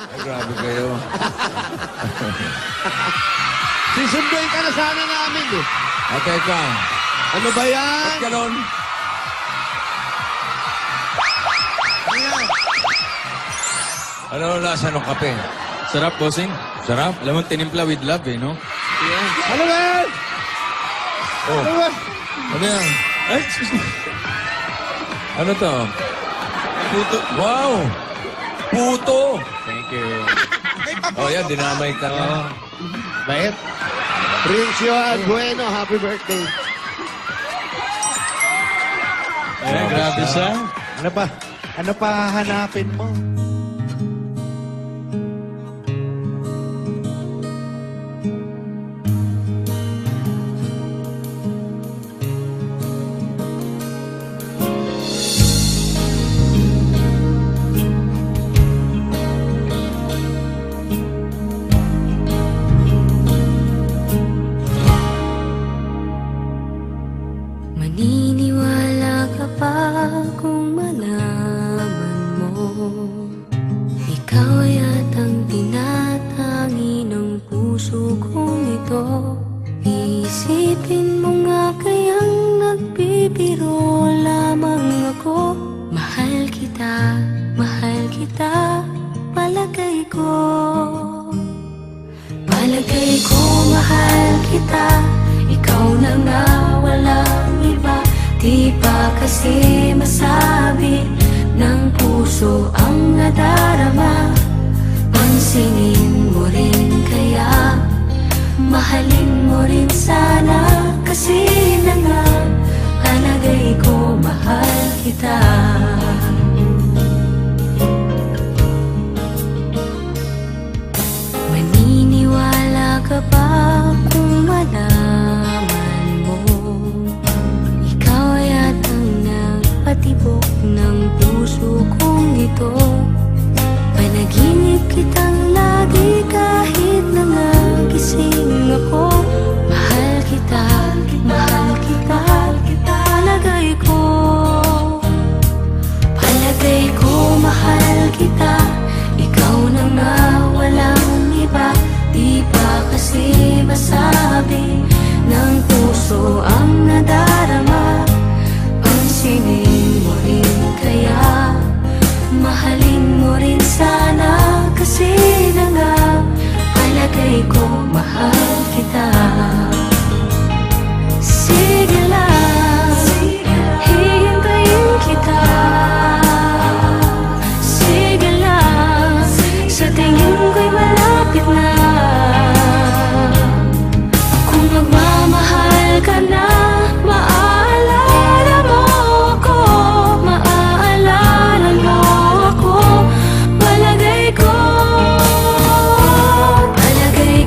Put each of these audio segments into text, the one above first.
Ay, grabe kayo. Sisunduin ka na sana namin eh. Teka. Ano ba yan? Ba't ganon? Ano yan? Ano lasa ng kape? Sarap, bossing. Sarap? Alam mo, tinimpla with love eh, no? Ano ba yan? Oh, Ano ba? ano yan? Ay, excuse me. Ano to? Puto. Wow! Puto! Thank you. Oh, yan, dinamay ka na. Bait. Prince Johan Bueno, happy birthday. Ay, grabe siya. Ano ba? Ano pa hahanapin mo? Maniniwala ka pa kung malaman mo ikaw ay atang tinatangi ng puso kong ito. Iisipin mo nga kayang nagbibiro lamang ako. Mahal kita, palagay ko. Palagay ko mahal kita, ikaw na nga walang iba. Di pa kasi masabi ng puso ang nadarama. Pansinin mo rin kaya, mahalin mo rin sana. Kasi na nga, palagay ko mahal kita. Maniniwala ka ba kung malaman mo ikaw ay atang nagpatibok ng puso kong ito. Panaginip kitang lagi kahit na nagising ako. Mahal kita, palagay ko. Palagay ko mahal kita, ikaw na nga walang iba. Di pa kasi masabi ng puso ang nadarama. Pansinin mo rin kaya, mahalin mo rin sana. Kasi na nga, palagay ko mahal kita. Sige lang, hihintayin kita. Sige lang, sa tingin ko'y malapit na. Kung magmamahal ka na, maaalala mo ako. Maaalala mo ako. Palagay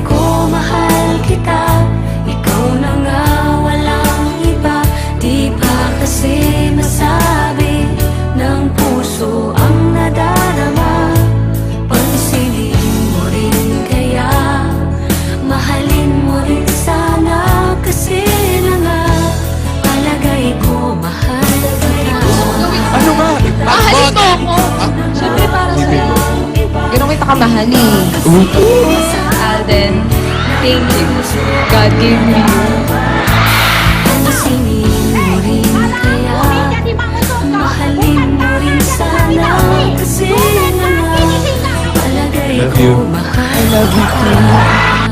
ko mahal kita, ikaw na nga walang iba. Di pa kasi masabi ng puso ang nadarama. Pansinin mo rin kaya, mahalin mo rin sana. Kasi na nga, palagay ko mahal kita. Ano ba? Mahalin mo ako. Siyempre para sa'yo. Ganun kita kamahal eh. Alden, thank you. God gave me you. Pansinin mo rin kaya, mahalin mo rin sana. Kasi na nga, palagay ko mahal kita.